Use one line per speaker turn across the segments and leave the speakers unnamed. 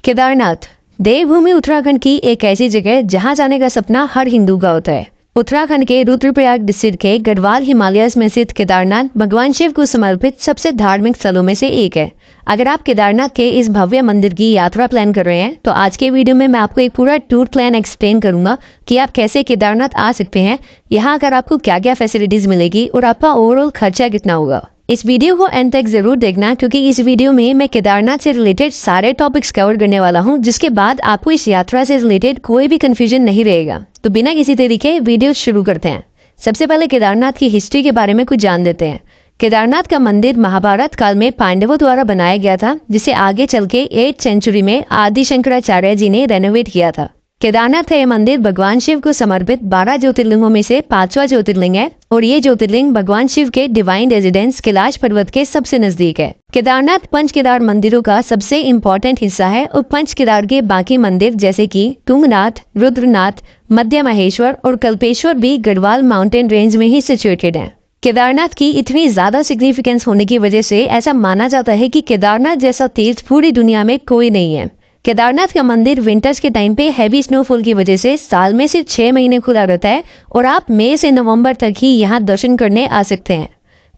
केदारनाथ देवभूमि उत्तराखंड की एक ऐसी जगह जहां जाने का सपना हर हिंदू का होता है। उत्तराखंड के रुद्रप्रयाग डिस्ट्रिक्ट के गढ़वाल हिमालयस में स्थित केदारनाथ भगवान शिव को समर्पित सबसे धार्मिक स्थलों में से एक है। अगर आप केदारनाथ के इस भव्य मंदिर की यात्रा प्लान कर रहे हैं तो आज के वीडियो में मैं आपको एक पूरा टूर प्लान एक्सप्लेन करूंगा कि आप कैसे केदारनाथ आ सकते हैं, यहाँ आकर आपको क्या क्या फैसिलिटीज मिलेगी और आपका ओवरऑल खर्चा कितना होगा। इस वीडियो को एंड तक जरूर देखना क्योंकि इस वीडियो में मैं केदारनाथ से रिलेटेड सारे टॉपिक्स कवर करने वाला हूं, जिसके बाद आपको इस यात्रा से रिलेटेड कोई भी कंफ्यूजन नहीं रहेगा। तो बिना किसी तरीके वीडियो शुरू करते हैं। सबसे पहले केदारनाथ की हिस्ट्री के बारे में कुछ जान देते हैं। केदारनाथ का मंदिर महाभारत काल में पांडवों द्वारा बनाया गया था, जिसे आगे चल के 8th सेंचुरी में आदि शंकराचार्य जी ने रेनोवेट किया था। केदारनाथ का यह मंदिर भगवान शिव को समर्पित 12 ज्योतिर्लिंगों में से 5वां ज्योतिर्लिंग है और ये ज्योतिर्लिंग भगवान शिव के डिवाइन रेजिडेंस कैलाश पर्वत के सबसे नजदीक है। केदारनाथ पंच केदार मंदिरों का सबसे इम्पोर्टेंट हिस्सा है और पंच केदार के बाकी मंदिर जैसे कि तुंगनाथ, रुद्रनाथ, मध्य महेश्वर और कल्पेश्वर भी गढ़वाल माउंटेन रेंज में ही सिचुएटेड है। केदारनाथ की इतनी ज्यादा सिग्निफिकेंस होने की वजह से ऐसा माना जाता है कि केदारनाथ जैसा तीर्थ पूरी दुनिया में कोई नहीं है। केदारनाथ का मंदिर विंटर्स के टाइम पे हैवी स्नोफॉल की वजह से साल में सिर्फ 6 महीने खुला रहता है और आप मई से नवंबर तक ही यहाँ दर्शन करने आ सकते हैं।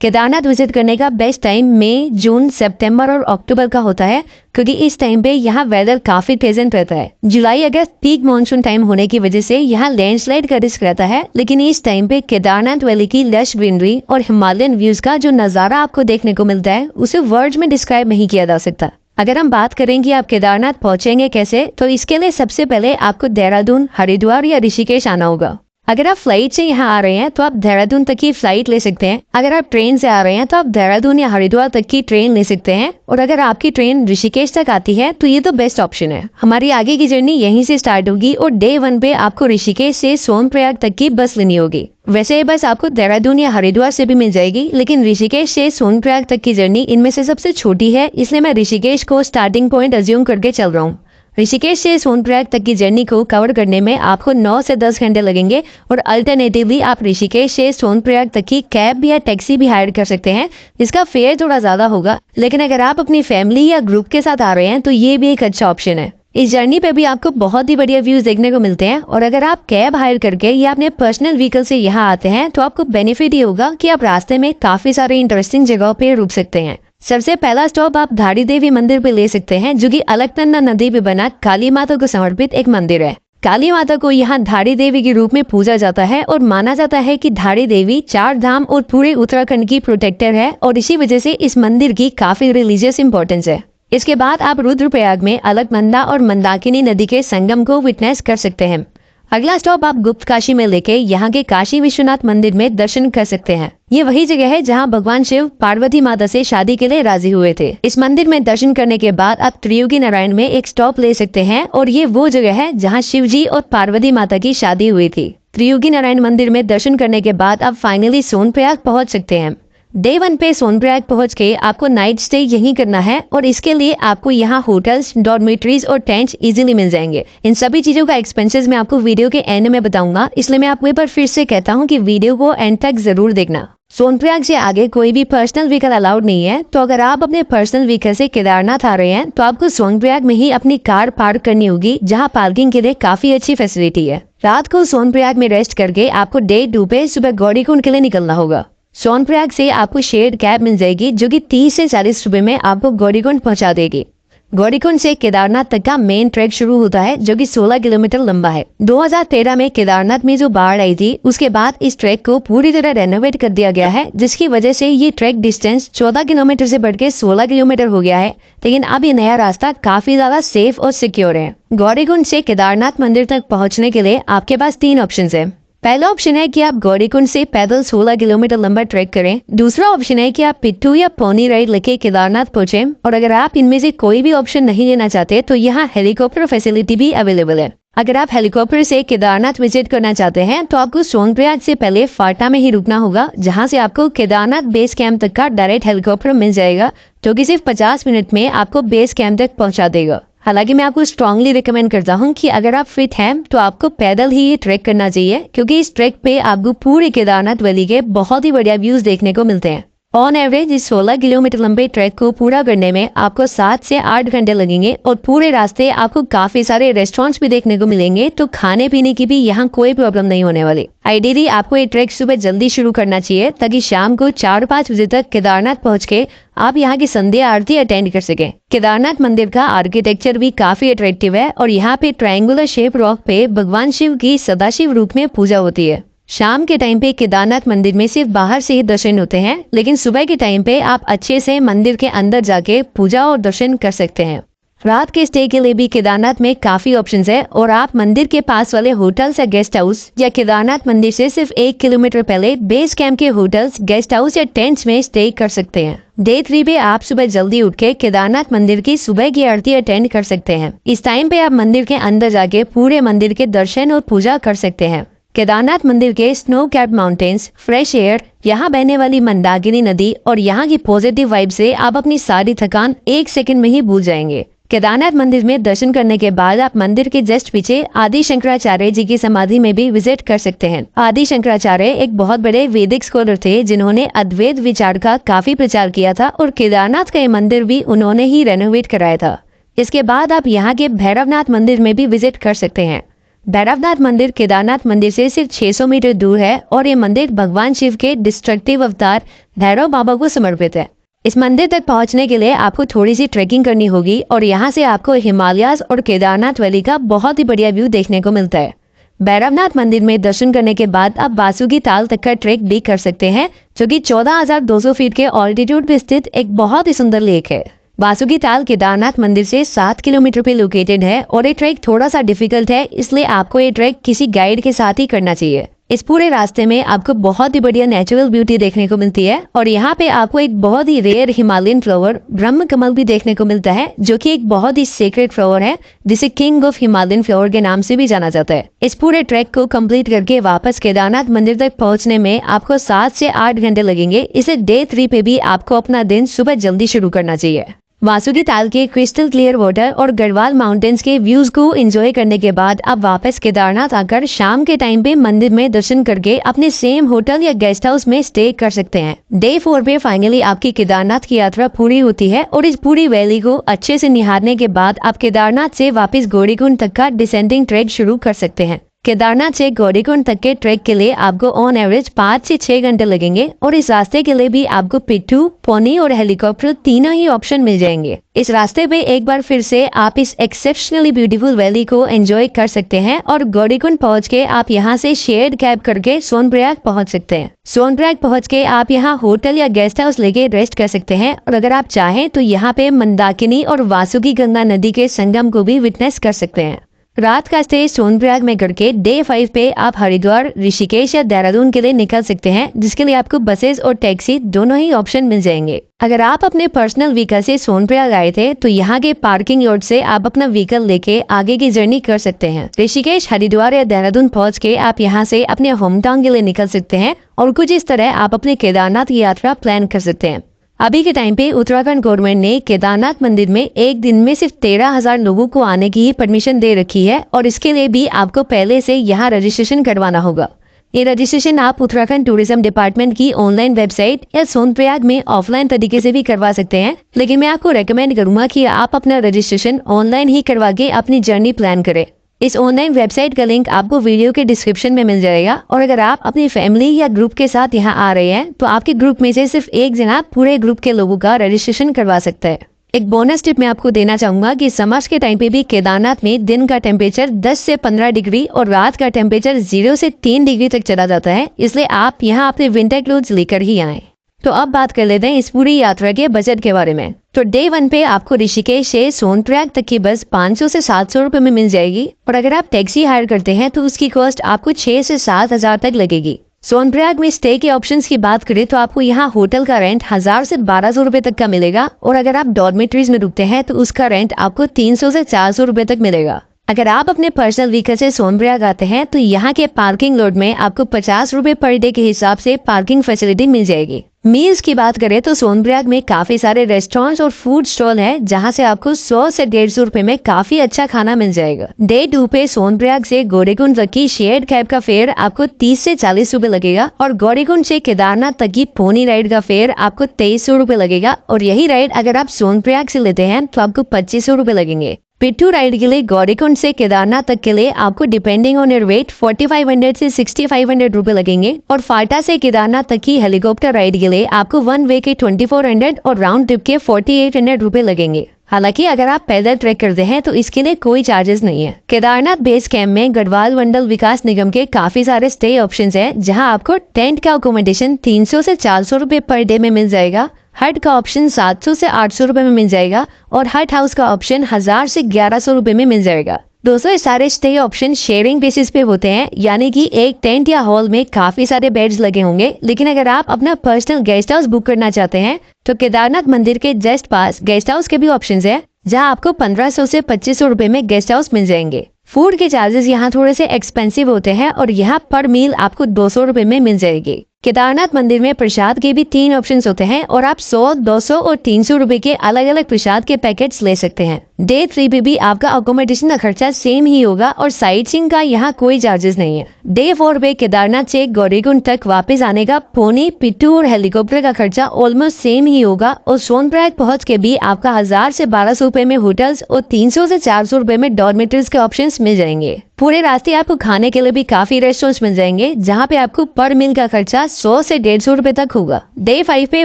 केदारनाथ विजिट करने का बेस्ट टाइम मई, जून, सितंबर और अक्टूबर का होता है क्योंकि इस टाइम पे यहाँ वेदर काफी प्लेजेंट रहता है। जुलाई अगस्त पीक मानसून टाइम होने की वजह से यहाँ लैंडस्लाइड का रिस्क रहता है, लेकिन इस टाइम पे केदारनाथ वैली की लश ग्रीनरी और हिमालयन व्यूज का जो नजारा आपको देखने को मिलता है उसे वर्ड्स में डिस्क्राइब नहीं किया जा सकता। अगर हम बात करें कि आप केदारनाथ पहुंचेंगे कैसे, तो इसके लिए सबसे पहले आपको देहरादून, हरिद्वार या ऋषिकेश आना होगा। अगर आप फ्लाइट से यहाँ आ रहे हैं तो आप देहरादून तक की फ्लाइट ले सकते हैं। अगर आप ट्रेन से आ रहे हैं तो आप देहरादून या हरिद्वार तक की ट्रेन ले सकते हैं और अगर आपकी ट्रेन ऋषिकेश तक आती है तो ये तो बेस्ट ऑप्शन है। हमारी आगे की जर्नी यहीं से स्टार्ट होगी और डे 1 पे आपको ऋषिकेश से सोनप्रयाग तक की बस लेनी होगी। वैसे ये बस आपको देहरादून या हरिद्वार से भी मिल जाएगी, लेकिन ऋषिकेश से सोनप्रयाग तक की जर्नी इनमें से सबसे छोटी है, इसलिए मैं ऋषिकेश को स्टार्टिंग पॉइंट अज्यूम करके चल रहा हूँ। ऋषिकेश से सोनप्रयाग तक की जर्नी को कवर करने में आपको 9 से 10 घंटे लगेंगे और अल्टरनेटिवली आप ऋषिकेश से सोनप्रयाग तक की कैब या टैक्सी भी हायर कर सकते हैं। इसका फेयर थोड़ा ज्यादा होगा, लेकिन अगर आप अपनी फैमिली या ग्रुप के साथ आ रहे हैं तो ये भी एक अच्छा ऑप्शन है। इस जर्नी पे भी आपको बहुत ही बढ़िया व्यूज देखने को मिलते हैं और अगर आप कैब हायर करके या अपने पर्सनल व्हीकल से यहाँ आते हैं तो आपको बेनिफिट ये होगा कि आप रास्ते में काफी सारे इंटरेस्टिंग जगहों पे रुक सकते हैं। सबसे पहला स्टॉप आप धारी देवी मंदिर पे ले सकते हैं, जो कि अलकनंदा नदी पे बना काली माता को समर्पित एक मंदिर है। काली माता को यहाँ धारी देवी के रूप में पूजा जाता है और माना जाता है कि धारी देवी 4 धाम और पूरे उत्तराखंड की प्रोटेक्टर है और इसी वजह से इस मंदिर की काफी रिलीजियस इंपॉर्टेंस है। इसके बाद आप रुद्रप्रयाग में अलकनंदा और मंदाकिनी नदी के संगम को विटनेस कर सकते हैं। अगला स्टॉप आप गुप्त काशी में लेके यहाँ के काशी विश्वनाथ मंदिर में दर्शन कर सकते हैं। ये वही जगह है जहाँ भगवान शिव पार्वती माता से शादी के लिए राजी हुए थे। इस मंदिर में दर्शन करने के बाद आप त्रियोगी नारायण में एक स्टॉप ले सकते हैं और ये वो जगह है जहाँ शिव जी और पार्वती माता की शादी हुई थी। त्रियोगी नारायण मंदिर में दर्शन करने के बाद आप फाइनली सोनप्रयाग पहुँच सकते हैं। डे 1 पे सोनप्रयाग पहुंच के आपको नाइट स्टे यहीं करना है और इसके लिए आपको यहाँ होटल्स, डॉर्मेटरीज और टेंट इजीली मिल जाएंगे। इन सभी चीजों का एक्सपेंसेस मैं आपको वीडियो के एंड में बताऊंगा, इसलिए मैं आपको एक बार फिर से कहता हूँ कि वीडियो को एंड तक जरूर देखना। सोनप्रयाग से आगे कोई भी पर्सनल व्हीकल अलाउड नहीं है, तो अगर आप अपने पर्सनल व्हीकल से केदारनाथ आ रहे हैं तो आपको सोनप्रयाग में ही अपनी कार पार्क करनी होगी, जहाँ पार्किंग के लिए काफी अच्छी फैसिलिटी है। रात को सोनप्रयाग में रेस्ट करके आपको डे 2 पे सुबह गौरीकुंड के लिए निकलना होगा। सोनप्रयाग से आपको शेयर्ड कैब मिल जाएगी जो कि 30 से 40 रुपए में आपको गौरीकुंड पहुंचा देगी। गौरीकुंड से केदारनाथ तक का मेन ट्रैक शुरू होता है जो कि 16 किलोमीटर लंबा है। 2013 में केदारनाथ में जो बाढ़ आई थी उसके बाद इस ट्रैक को पूरी तरह रेनोवेट कर दिया गया है, जिसकी वजह से ये ट्रैक डिस्टेंस 14 किलोमीटर से बढ़ के 16 किलोमीटर हो गया है। लेकिन अब ये नया रास्ता काफी ज्यादा सेफ और सिक्योर है। गौरीकुंड से केदारनाथ मंदिर तक पहुँचने के लिए आपके पास 3 ऑप्शन है। पहला ऑप्शन है कि आप गौरीकुंड से पैदल 16 किलोमीटर लंबा ट्रैक करें। दूसरा ऑप्शन है कि आप पिट्ठू या पोनी राइड लेके केदारनाथ पहुंचे और अगर आप इनमें से कोई भी ऑप्शन नहीं लेना चाहते तो यहाँ हेलीकॉप्टर फैसिलिटी भी अवेलेबल है। अगर आप हेलीकॉप्टर से केदारनाथ विजिट करना चाहते हैं तो आपको सोनप्रयाग से पहले फाटा में ही रुकना होगा, जहाँ से आपको केदारनाथ बेस कैंप तक का डायरेक्ट हेलीकॉप्टर मिल जाएगा, जो कि सिर्फ 50 मिनट में आपको बेस कैंप तक पहुँचा देगा। हालांकि मैं आपको स्ट्रांगली रिकमेंड करता हूं कि अगर आप फिट हैं तो आपको पैदल ही ये ट्रैक करना चाहिए, क्योंकि इस ट्रैक पे आपको पूरे केदारनाथ वैली के बहुत ही बढ़िया व्यूज देखने को मिलते हैं। ऑन एवरेज इस 16 किलोमीटर लंबे ट्रैक को पूरा करने में आपको 7 से 8 घंटे लगेंगे और पूरे रास्ते आपको काफी सारे रेस्टोरेंट्स भी देखने को मिलेंगे, तो खाने पीने की भी यहाँ कोई प्रॉब्लम नहीं होने वाली। आइडियली आपको ये ट्रैक सुबह जल्दी शुरू करना चाहिए ताकि शाम को 4-5 बजे तक केदारनाथ पहुँच के आप यहाँ की संध्या आरती अटेंड कर सकें। केदारनाथ मंदिर का आर्किटेक्चर भी काफी अट्रैक्टिव है और यहाँ पे ट्रायंगुलर शेप रॉक पे भगवान शिव की सदाशिव रूप में पूजा होती है। शाम के टाइम पे केदारनाथ मंदिर में सिर्फ बाहर से ही दर्शन होते हैं, लेकिन सुबह के टाइम पे आप अच्छे से मंदिर के अंदर जाके पूजा और दर्शन कर सकते हैं। रात के स्टे के लिए भी केदारनाथ में काफी ऑप्शंस है और आप मंदिर के पास वाले होटल्स या गेस्ट हाउस या केदारनाथ मंदिर से सिर्फ 1 किलोमीटर पहले बेस कैंप के होटल्स, गेस्ट हाउस या टेंट्स में स्टे कर सकते हैं। डे 3 पे आप सुबह जल्दी उठ के केदारनाथ मंदिर की सुबह की आरती अटेंड कर सकते हैं। इस टाइम पे आप मंदिर के अंदर जाके पूरे मंदिर के दर्शन और पूजा कर सकते हैं। केदारनाथ मंदिर के snow capped mountains, fresh air, यहाँ बहने वाली मंदाकिनी नदी और यहाँ की पॉजिटिव वाइब से आप अपनी सारी थकान 1 सेकंड में ही भूल जाएंगे। केदारनाथ मंदिर में दर्शन करने के बाद आप मंदिर के जस्ट पीछे आदि शंकराचार्य जी की समाधि में भी विजिट कर सकते हैं। आदि शंकराचार्य एक बहुत बड़े वैदिक स्कॉलर थे जिन्होंने अद्वैत विचार का काफी प्रचार किया था और केदारनाथ का ये मंदिर भी उन्होंने ही रेनोवेट कराया था। इसके बाद आप यहाँ के भैरवनाथ मंदिर में भी विजिट कर सकते हैं। भैरवनाथ मंदिर केदारनाथ मंदिर से सिर्फ 600 मीटर दूर है और ये मंदिर भगवान शिव के डिस्ट्रक्टिव अवतार भैरव बाबा को समर्पित है। इस मंदिर तक पहुंचने के लिए आपको थोड़ी सी ट्रैकिंग करनी होगी और यहाँ से आपको हिमालयाज और केदारनाथ वैली का बहुत ही बढ़िया व्यू देखने को मिलता है। भैरवनाथ मंदिर में दर्शन करने के बाद आप बासुकी ताल तक का ट्रैक भी कर सकते हैं, जो कि 14,200 फीट के ऑल्टीट्यूड पे स्थित एक बहुत ही सुंदर लेक है। बासुकी ताल केदारनाथ मंदिर से 7 किलोमीटर पे लोकेटेड है और ये ट्रैक थोड़ा सा डिफिकल्ट है, इसलिए आपको ये ट्रैक किसी गाइड के साथ ही करना चाहिए। इस पूरे रास्ते में आपको बहुत ही बढ़िया नेचुरल ब्यूटी देखने को मिलती है और यहाँ पे आपको एक बहुत ही रेयर हिमालयन फ्लावर ब्रह्म कमल भी देखने को मिलता है, जो कि एक बहुत ही सीक्रेट फ्लावर है जिसे किंग ऑफ हिमालयन फ्लावर के नाम से भी जाना जाता है। इस पूरे ट्रैक को कंप्लीट करके वापस केदारनाथ मंदिर तक पहुँचने में आपको 7 से 8 घंटे लगेंगे, इसलिए डे 3 पे भी आपको अपना दिन सुबह जल्दी शुरू करना चाहिए। बासुकी ताल के क्रिस्टल क्लियर वाटर और गढ़वाल माउंटेन्स के व्यूज को एंजॉय करने के बाद आप वापस केदारनाथ आकर शाम के टाइम पे मंदिर में दर्शन करके अपने सेम होटल या गेस्ट हाउस में स्टे कर सकते हैं। डे 4 पे फाइनली आपकी केदारनाथ की यात्रा पूरी होती है और इस पूरी वैली को अच्छे से निहारने के बाद आप केदारनाथ से वापस गौरीकुंड तक का डिसेंडिंग ट्रैक शुरू कर सकते हैं। केदारनाथ से गौरीकुंड तक के ट्रैक के लिए आपको ऑन एवरेज 5 से 6 घंटे लगेंगे और इस रास्ते के लिए भी आपको पिट्ठू, पोनी और हेलीकॉप्टर तीनों ही ऑप्शन मिल जाएंगे। इस रास्ते पे एक बार फिर से आप इस एक्सेप्शनली ब्यूटीफुल वैली को एंजॉय कर सकते हैं और गौरीकुंड पहुंच के आप यहां से शेयर्ड कैब करके सोनप्रयाग पहुंच सकते हैं। सोनप्रयाग पहुंच के आप यहां होटल या गेस्ट हाउस लेके रेस्ट कर सकते हैं और अगर आप चाहें तो यहाँ पे मंदाकिनी और वासुकी गंगा नदी के संगम को भी विटनेस कर सकते हैं। रात का स्टे सोनप्रयाग में करके डे 5 पे आप हरिद्वार, ऋषिकेश या देहरादून के लिए निकल सकते हैं, जिसके लिए आपको बसेस और टैक्सी दोनों ही ऑप्शन मिल जाएंगे। अगर आप अपने पर्सनल व्हीकल से सोनप्रयाग आए थे तो यहाँ के पार्किंग यार्ड से आप अपना व्हीकल लेके आगे की जर्नी कर सकते हैं। ऋषिकेश, हरिद्वार या देहरादून पहुँच के आप यहाँ से अपने होम टाउन के लिए निकल सकते हैं और कुछ इस तरह आप अपने केदारनाथ की यात्रा प्लान कर सकते हैं। अभी के टाइम पे उत्तराखंड गवर्नमेंट ने केदारनाथ मंदिर में एक दिन में सिर्फ 13,000 लोगों को आने की ही परमिशन दे रखी है और इसके लिए भी आपको पहले से यहाँ रजिस्ट्रेशन करवाना होगा। ये रजिस्ट्रेशन आप उत्तराखंड टूरिज्म डिपार्टमेंट की ऑनलाइन वेबसाइट या सोनप्रयाग में ऑफलाइन तरीके से भी करवा सकते हैं, लेकिन मैं आपको रेकमेंड करूंगा कि आप अपना रजिस्ट्रेशन ऑनलाइन ही करवा के अपनी जर्नी प्लान करें। इस ऑनलाइन वेबसाइट का लिंक आपको वीडियो के डिस्क्रिप्शन में मिल जाएगा और अगर आप अपनी फैमिली या ग्रुप के साथ यहाँ आ रहे हैं तो आपके ग्रुप में से सिर्फ एक जना पूरे ग्रुप के लोगों का रजिस्ट्रेशन करवा सकता है। एक बोनस टिप मैं आपको देना चाहूंगा कि समर्स के टाइम पे भी केदारनाथ में दिन का टेम्परेचर 10 से 15 डिग्री और रात का टेम्परेचर 0 से 3 डिग्री तक चला जाता है, इसलिए आप यहाँ अपने विंटर क्लोथ्स लेकर ही आए। तो अब बात कर लेते हैं इस पूरी यात्रा के बजट के बारे में। तो डे 1 पे आपको ऋषिकेश से सोनप्रयाग तक की बस 500 से 700 रुपए में मिल जाएगी और अगर आप टैक्सी हायर करते हैं तो उसकी कॉस्ट आपको 6 से 7 हजार तक लगेगी। सोनप्रयाग में स्टे के ऑप्शंस की बात करें तो आपको यहाँ होटल का रेंट 1000 से 1200 रुपए तक का मिलेगा और अगर आप डॉर्मेटरीज में रुकते हैं तो उसका रेंट आपको 300 से 400 रुपए तक मिलेगा। अगर आप अपने पर्सनल व्हीकल से सोनप्रयाग आते हैं तो यहाँ के पार्किंग लॉट में आपको 50 रुपए पर डे के हिसाब से पार्किंग फैसिलिटी मिल जाएगी। मील्स की बात करें तो सोनप्रयाग में काफी सारे रेस्टोरेंट्स और फूड स्टॉल हैं जहां से आपको 100 से 150 रुपए में काफी अच्छा खाना मिल जाएगा। डे 2 पे सोनप्रयाग से गौरीकुंड तक की शेयर्ड कैब का फेयर आपको 30 से 40 रुपए लगेगा और गौरीकुंड से केदारनाथ तक की पोनी राइड का फेयर आपको 2300 रुपए लगेगा और यही राइड अगर आप सोनप्रयाग से लेते हैं तो आपको 2500 रुपए लगेंगे। पिट्ठू राइड के लिए गौरीकुंड से केदारनाथ तक के लिए आपको डिपेंडिंग ऑन योर वेट 4500 से 6500 रुपए लगेंगे और फाटा से केदारनाथ तक की हेलीकॉप्टर राइड के लिए आपको वन वे के 2400 और राउंड ट्रिप के 4800 रुपए लगेंगे। हालांकि अगर आप पैदल ट्रैक करते हैं तो इसके लिए कोई चार्जेस नहीं है। केदारनाथ बेस कैंप में गढ़वाल मंडल विकास निगम के काफी सारे स्टे ऑप्शंस हैं जहां आपको टेंट का अकोमोडेशन 300 से 400 रुपए पर डे में मिल जाएगा। हट का ऑप्शन 700 से 800 रुपए में मिल जाएगा और हट हाउस का ऑप्शन 1000 से 1100 रुपए में मिल जाएगा। दोस्तों ये सारे स्टे ऑप्शन शेयरिंग बेसिस पे होते हैं, यानी कि एक टेंट या हॉल में काफी सारे बेड्स लगे होंगे। लेकिन अगर आप अपना पर्सनल गेस्ट हाउस बुक करना चाहते हैं तो केदारनाथ मंदिर के जस्ट पास गेस्ट हाउस के भी ऑप्शन है जहां आपको 1500 से 2500 रुपए में गेस्ट हाउस मिल जाएंगे। फूड के चार्जेस यहाँ थोड़े से एक्सपेंसिव होते हैं और यहाँ पर मील आपको 200 रुपए में मिल जाएगी। केदारनाथ मंदिर में प्रसाद के भी 3 ऑप्शंस होते हैं और आप 100, 200 और 300 रुपए के अलग अलग प्रसाद के पैकेट्स ले सकते हैं। डे 3 पे भी आपका अकोमोडेशन का खर्चा सेम ही होगा और साइट सीइंग का यहाँ कोई चार्जेस नहीं है। डे 4 पे केदारनाथ से गौरीकुंड तक वापस आने का पोनी, पिट्ठू और हेलीकॉप्टर का खर्चा ऑलमोस्ट सेम ही होगा और सोनप्रयाग पहुँच के भी आपका 1000 से 1200 रुपए में होटल्स और 300 से 400 रुपए में डॉर्मेटरीज के ऑप्शन मिल जाएंगे। पूरे रास्ते आपको खाने के लिए भी काफी रेस्टोरेंट्स मिल जाएंगे जहाँ पे आपको पर मील का खर्चा 100 से 150 रुपए तक होगा। डे 5 पे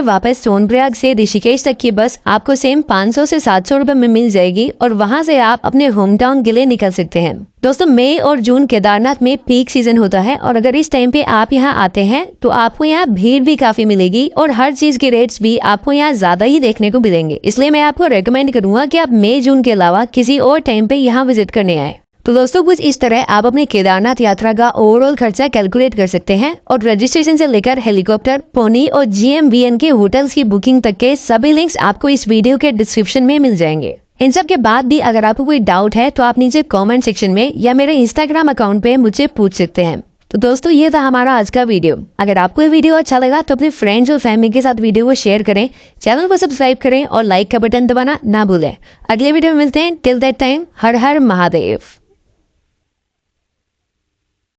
वापस सोनप्रयाग से ऋषिकेश तक की बस आपको सेम 500 से 700 रुपए में मिल जाएगी और वहां से आप अपने होम टाउन के लिए निकल सकते हैं। दोस्तों मई और जून केदारनाथ में पीक सीजन होता है और अगर इस टाइम पे आप यहाँ आते हैं तो आपको यहाँ भीड़ भी काफी मिलेगी और हर चीज के रेट्स भी आपको यहाँ ज्यादा ही देखने को मिलेंगे। इसलिए मैं आपको रेकमेंड करूंगा कि आप मई जून के अलावा किसी और टाइम पे यहाँ विजिट करने आए। तो दोस्तों कुछ इस तरह आप अपने केदारनाथ यात्रा का ओवरऑल खर्चा कैलकुलेट कर सकते हैं और रजिस्ट्रेशन से लेकर हेलीकॉप्टर, पोनी और GMVN के होटल्स की बुकिंग तक के सभी लिंक्स आपको इस वीडियो के डिस्क्रिप्शन में मिल जाएंगे। इन सब के बाद भी अगर आपको कोई डाउट है तो आप नीचे कमेंट सेक्शन में या मेरे इंस्टाग्राम अकाउंट पे मुझे पूछ सकते हैं। तो दोस्तों ये था हमारा आज का वीडियो। अगर आपको ये वीडियो अच्छा लगा तो अपने फ्रेंड्स और फैमिली के साथ वीडियो को शेयर करें, चैनल को सब्सक्राइब करें और लाइक का बटन दबाना ना भूलें। अगले वीडियो में मिलते हैं। Till that time her her Mahadev.